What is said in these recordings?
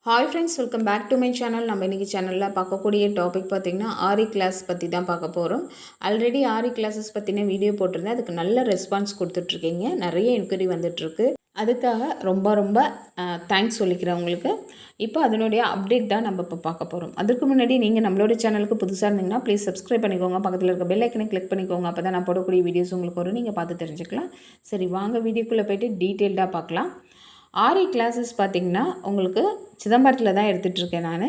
Hi friends, welcome back to my channel. நம்ம இன்றைக்கி சேனலில் பார்க்கக்கூடிய டாபிக் பார்த்திங்கன்னா ஆரி கிளாஸ் பற்றி தான் பார்க்க போகிறோம். ஆல்ரெடி ஆரி கிளாஸஸ் பற்றின வீடியோ போட்டிருந்தேன். அதுக்கு நல்ல ரெஸ்பான்ஸ் கொடுத்துட்ருக்கீங்க, நிறைய என்கொயரி வந்துட்டுருக்கு. அதுக்காக ரொம்ப தேங்க்ஸ் சொல்லிக்கிறேன் உங்களுக்கு. இப்போ அதனுடைய அப்டேட் தான் நம்ம இப்போ பார்க்க போகிறோம். அதுக்கு முன்னாடி நீங்கள் நம்மளோட சேனலுக்கு புதுசாக இருந்தீங்கன்னா ப்ளீஸ் சப்ஸ்கிரைப் பண்ணிக்கோங்க. பக்கத்தில் இருக்க பெல் ஐக்கனை கிளிக் பண்ணிக்கோங்க. அப்போ தான் நான் போடக்கூடிய வீடியோஸ் உங்களுக்கு வரும், நீங்கள் பார்த்து தெரிஞ்சுக்கலாம். சரி, வாங்க வீடியோக்குள்ளே போய்ட்டு டீட்டெயில்டாக பார்க்கலாம். ஆரி கிளாஸஸ் பார்த்திங்கன்னா உங்களுக்கு சிதம்பரத்தில் தான் எடுத்துகிட்ருக்கேன் நான்.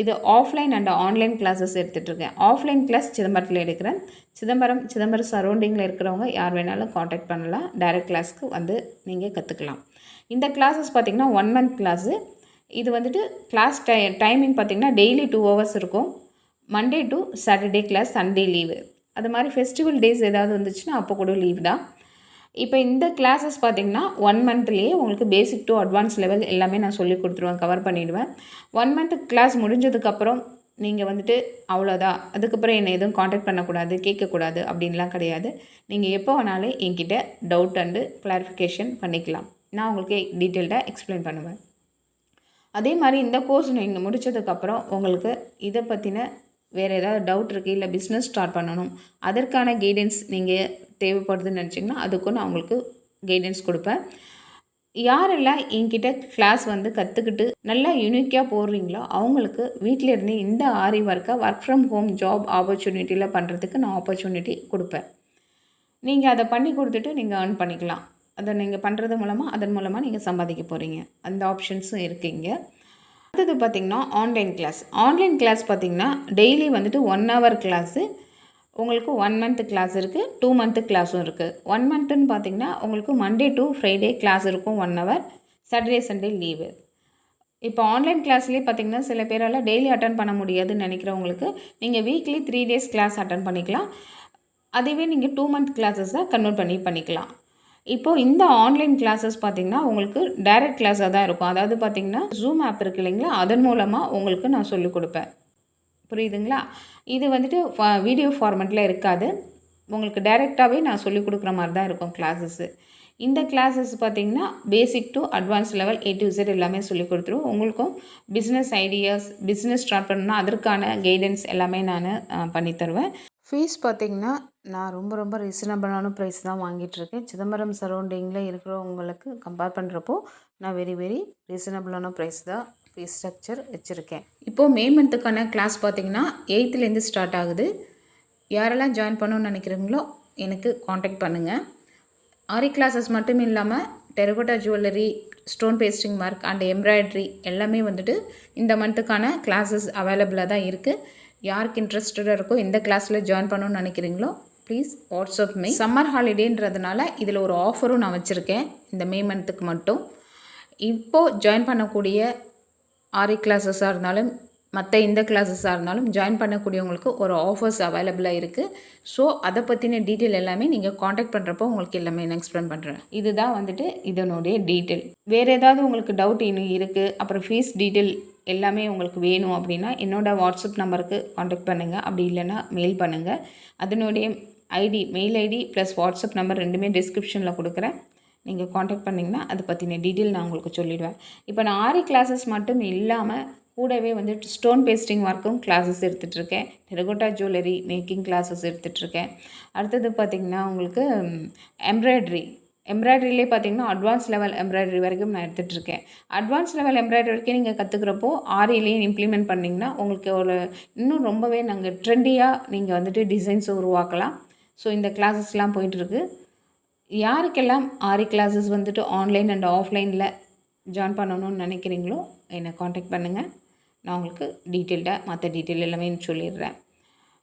இது ஆஃப்லைன் அண்ட் ஆன்லைன் கிளாஸஸ் எடுத்துகிட்ருக்கேன். ஆஃப்லைன் கிளாஸ் சிதம்பரத்தில் எடுக்கிறேன். சிதம்பரம் சரௌண்டிங்கில் இருக்கிறவங்க யார் வேணாலும் காண்டாக்ட் பண்ணலாம். டைரக்ட் கிளாஸ்க்கு வந்து நீங்கள் கற்றுக்கலாம். இந்த கிளாஸஸ் பார்த்திங்கன்னா 1 month கிளாஸு. இது வந்துட்டு கிளாஸ் டைமிங் பார்த்திங்கன்னா டெய்லி 2 hours இருக்கும். Monday to Saturday class, Sunday leave. அது மாதிரி ஃபெஸ்டிவல் டேஸ் ஏதாவது வந்துச்சுன்னா அப்போ கூட லீவ் தான். இப்போ இந்த கிளாஸஸ் பார்த்திங்கன்னா 1 monthலேயே உங்களுக்கு பேசிக் டு அட்வான்ஸ் லெவல் எல்லாமே நான் சொல்லி கொடுத்துருவேன், கவர் பண்ணிவிடுவேன். 1 month கிளாஸ் முடிஞ்சதுக்கப்புறம் நீங்கள் வந்துட்டு அவ்வளோதான், அதுக்கப்புறம் என்னை எதுவும் காண்டாக்ட் பண்ணக்கூடாது, கேட்கக்கூடாது அப்படின்லாம் கிடையாது. நீங்கள் எப்போ வேணாலும் என்கிட்ட டவுட் அண்டு கிளாரிஃபிகேஷன் பண்ணிக்கலாம். நான் உங்களுக்கு டீட்டெயில்டாக எக்ஸ்பிளைன் பண்ணுவேன். அதே மாதிரி இந்த கோர்ஸ் நீங்கள் முடித்ததுக்கப்புறம் உங்களுக்கு இதை பற்றின வேறு ஏதாவது டவுட் இருக்குது, இல்லை பிஸ்னஸ் ஸ்டார்ட் பண்ணணும், அதற்கான கைடன்ஸ் நீங்கள் தேவைப்படுதுன்னு நினச்சிங்கன்னா அதுக்கும் நான் உங்களுக்கு கைடன்ஸ் கொடுப்பேன். யாரெல்லாம் என்கிட்ட கிளாஸ் வந்து கற்றுக்கிட்டு நல்லா யூனிக்காக போடுறீங்களோ அவங்களுக்கு வீட்டில் இருந்து இந்த ஆரி ஒர்க் ஃப்ரம் ஹோம் ஜாப் ஆப்பர்ச்சுனிட்டியில் பண்ணுறதுக்கு நான் ஆப்பர்ச்சுனிட்டி கொடுப்பேன். நீங்கள் அதை பண்ணி கொடுத்துட்டு நீங்கள் ஏர்ன் பண்ணிக்கலாம். அதை நீங்கள் பண்ணுறது மூலமாக அதன் மூலமாக நீங்கள் சம்பாதிக்க போகிறீங்க. அந்த ஆப்ஷன்ஸும் இருக்குங்க. அடுத்தது பார்த்திங்கன்னா ஆன்லைன் கிளாஸ் பார்த்திங்கன்னா டெய்லி வந்துட்டு 1 hour கிளாஸு. உங்களுக்கு 1 month கிளாஸ் இருக்குது, 2 month கிளாஸும் இருக்குது. 1 monthன்னு பார்த்திங்கன்னா உங்களுக்கு மண்டே டு ஃப்ரைடே கிளாஸ் இருக்கும் 1 hour, சாட்டர்டே சண்டே லீவு. இப்போ ஆன்லைன் கிளாஸ்லேயே பார்த்திங்கன்னா சில பேரால் டெய்லி அட்டன் பண்ண முடியாதுன்னு நினைக்கிறவங்களுக்கு நீங்கள் வீக்லி 3 days கிளாஸ் அட்டன் பண்ணிக்கலாம். அதுவே நீங்கள் 2 month கிளாஸஸாக கன்வெர்ட் பண்ணிக்கலாம். இப்போது இந்த ஆன்லைன் கிளாஸஸ் பார்த்திங்கன்னா உங்களுக்கு டைரக்ட் கிளாஸாக தான் இருக்கும். அதாவது பார்த்திங்கன்னா ஜூம் ஆப் இருக்குது இல்லைங்களா, அதன் மூலமாக உங்களுக்கு நான் சொல்லிக் கொடுப்பேன். புரியுதுங்களா? இது வந்துட்டு வீடியோ ஃபார்மேட்டில் இருக்காது. உங்களுக்கு டைரெக்டாகவே நான் சொல்லிக் கொடுக்குற மாதிரி தான் இருக்கும் கிளாஸஸ்ஸு. இந்த கிளாஸஸ் பார்த்திங்கன்னா basic to advance level A to Z எல்லாமே சொல்லிக் கொடுத்துருவோம். உங்களுக்கும் பிஸ்னஸ் ஐடியாஸ், பிஸ்னஸ் ஸ்டார்ட் பண்ணணும்னா அதற்கான கைடன்ஸ் எல்லாமே நான் பண்ணித்தருவேன். ஃபீஸ் பார்த்திங்கன்னா நான் ரொம்ப ரீசனபிளான ப்ரைஸ் தான் வாங்கிட்டுருக்கேன். சிதம்பரம் சரௌண்டிங்கில் இருக்கிறவங்களுக்கு கம்பேர் பண்ணுறப்போ நான் வெரி ரீசனபிளான ப்ரைஸ் தான் ஃபீஸ் ஸ்ட்ரக்சர் வச்சுருக்கேன். இப்போது மே மந்த்துக்கான கிளாஸ் பார்த்திங்கன்னா 8th ஸ்டார்ட் ஆகுது. யாரெல்லாம் ஜாயின் பண்ணணும்னு நினைக்கிறீங்களோ எனக்கு காண்டாக்ட் பண்ணுங்கள். ஆரி கிளாஸஸ் மட்டும் இல்லாமல் terracotta jewellery, stone pasting work and embroidery எல்லாமே வந்துட்டு இந்த மந்த்துக்கான கிளாஸஸ் அவைலபிளாக தான் இருக்குது. யாருக்கு இன்ட்ரெஸ்டடாக இருக்கோ எந்த கிளாஸில் ஜாயின் பண்ணணும்னு நினைக்கிறீங்களோ ப்ளீஸ் வாட்ஸ்அப் மீ. சம்மர் ஹாலிடேன்றதுனால இதில் ஒரு ஆஃபரும் நான் வச்சுருக்கேன் இந்த மே மந்த்துக்கு மட்டும். இப்போது ஜாயின் பண்ணக்கூடிய ஆரி கிளாஸஸாக இருந்தாலும் மற்ற இந்த கிளாஸஸாக இருந்தாலும் ஜாயின் பண்ணக்கூடியவங்களுக்கு ஒரு ஆஃபர்ஸ் அவைலபிளாக இருக்குது. ஸோ அதை பற்றின டீட்டெயில் எல்லாமே நீங்கள் காண்டாக்ட் பண்ணுறப்போ உங்களுக்கு எல்லாமே நான் எக்ஸ்பிளைன் பண்ணுறேன். இதுதான் வந்துட்டு இதனுடைய டீட்டெயில். வேறு ஏதாவது உங்களுக்கு டவுட் இன்னும் இருக்குது, அப்புறம் ஃபீஸ் டீட்டெயில் எல்லாமே உங்களுக்கு வேணும் அப்படின்னா என்னோடய வாட்ஸ்அப் நம்பருக்கு காண்டாக்ட் பண்ணுங்கள். அப்படி இல்லைன்னா மெயில் பண்ணுங்கள். அதனுடைய mail ID plus WhatsApp number ரெண்டுமே டிஸ்கிரிப்ஷனில் கொடுக்குறேன். நீங்கள் காண்டாக்ட் பண்ணிங்கன்னா அதை பற்றின டீட்டெயில் நான் உங்களுக்கு சொல்லிடுவேன். இப்போ நான் ஆரி கிளாஸஸ் மட்டும் இல்லாமல் கூடவே வந்துட்டு ஸ்டோன் பேஸ்டிங் ஒர்க்கும் கிளாஸஸ் எடுத்துகிட்ருக்கேன். டெரகோட்டா ஜுவல்லரி மேக்கிங் கிளாஸஸ் எடுத்துகிட்ருக்கேன். அடுத்தது பார்த்திங்கன்னா உங்களுக்கு எம்ப்ராய்டரியிலே பார்த்திங்கன்னா அட்வான்ஸ் லெவல் எம்ப்ராய்டரி வரைக்கும் நான் எடுத்துகிட்ருக்கேன். அட்வான்ஸ் லெவல் எம்ப்ராய்டரி வரைக்கும் நீங்கள் கற்றுக்கிறப்போ ஆரியிலையும் இம்ப்ளிமெண்ட் பண்ணிங்கன்னா உங்களுக்கு ஒரு இன்னும் ரொம்பவே நாங்கள் ட்ரெண்டியாக நீங்கள் வந்துட்டு டிசைன்ஸ் உருவாக்கலாம். ஸோ இந்த கிளாஸஸ்லாம் போயிட்டுருக்கு. யாருக்கெல்லாம் ஆரி கிளாஸஸ் வந்துட்டு ஆன்லைன் அண்ட் ஆஃப்லைனில் ஜாயின் பண்ணணும்னு நினைக்கிறீங்களோ என்னை காண்டாக்ட் பண்ணுங்கள். நான் உங்களுக்கு டீட்டெயில்டாக மற்ற டீட்டெயில் எல்லாமே சொல்லிடுறேன்.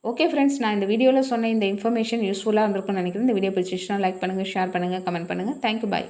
ஓகே ஃப்ரெண்ட்ஸ், நான் இந்த வீடியோவில் சொன்ன இந்த இன்ஃபர்மேஷன் யூஸ்ஃபுல்லாக இருந்திருக்கும்னு நினைக்கிறேன். இந்த வீடியோ பிடிச்சிச்சுன்னா லைக் பண்ணுங்கள், ஷேர் பண்ணுங்கள், கமெண்ட் பண்ணுங்கள். தேங்க்யூ, பாய்.